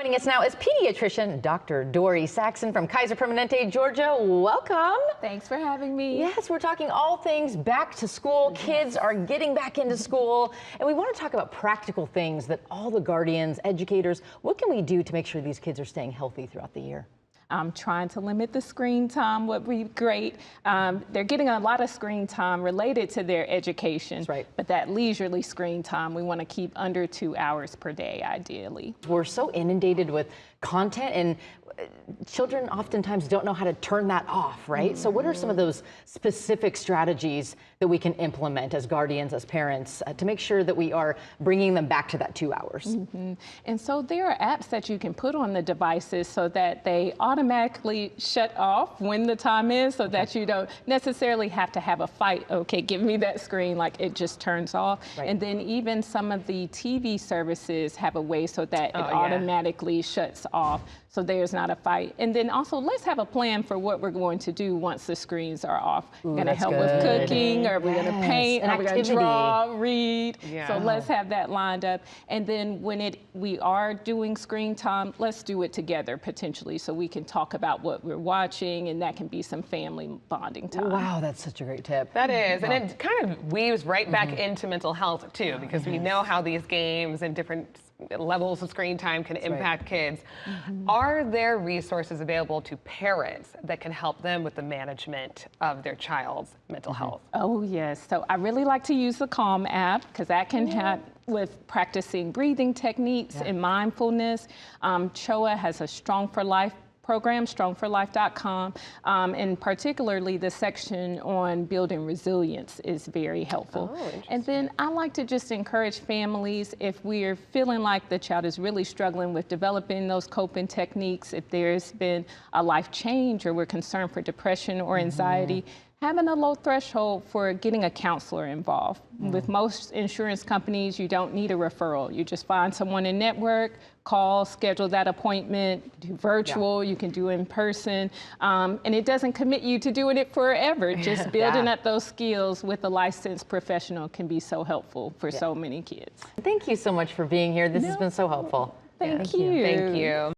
Joining us now is pediatrician Dr. Dory Saxon from Kaiser Permanente, Georgia. Welcome. Thanks for having me. Yes, we're talking all things back to school. Kids are getting back into school, and we want to talk about practical things that all the guardians, educators, what can we do to make sure these kids are staying healthy throughout the year? Trying to limit the screen time would be great. They're getting a lot of screen time related to their education. That's right. But that leisurely screen time, we want to keep under 2 hours per day, ideally. We're so inundated with content, and children oftentimes don't know how to turn that off, right? Mm-hmm. So what are some of those specific strategies that we can implement as guardians, as parents, to make sure that we are bringing them back to that 2 hours? Mm-hmm. And so there are apps that you can put on the devices so that they automatically shut off when the time is, so that you don't necessarily have to have a fight. Okay, give me that screen, like it just turns off. Right. And then even some of the TV services have a way so that it automatically shuts off, so there's not a fight. And then also, let's have a plan for what we're going to do once the screens are off. We're going to help with cooking, or we're going to paint, or we're going to draw, read. Yeah. So let's have that lined up. And then when we are doing screen time, let's do it together potentially, so we can talk about what we're watching, and that can be some family bonding time. Wow, that's such a great tip. That is, and it kind of weaves right back into mental health too, because we know how these games and different levels of screen time can impact kids. Are there resources available to parents that can help them with the management of their child's mental health? Oh yes, so I really like to use the Calm app, because that can help with practicing breathing techniques and mindfulness. CHOA has a Strong for Life program, strongforlife.com, and particularly the section on building resilience is very helpful. Oh, and then I like to just encourage families, if we're feeling like the child is really struggling with developing those coping techniques, if there's been a life change, or we're concerned for depression or anxiety, having a low threshold for getting a counselor involved. With most insurance companies, you don't need a referral. You just find someone in network, call, schedule that appointment, do virtual, you can do in person, and it doesn't commit you to doing it forever. Just building up those skills with a licensed professional can be so helpful for so many kids. Thank you so much for being here. This has been so helpful. Thank you. Thank you.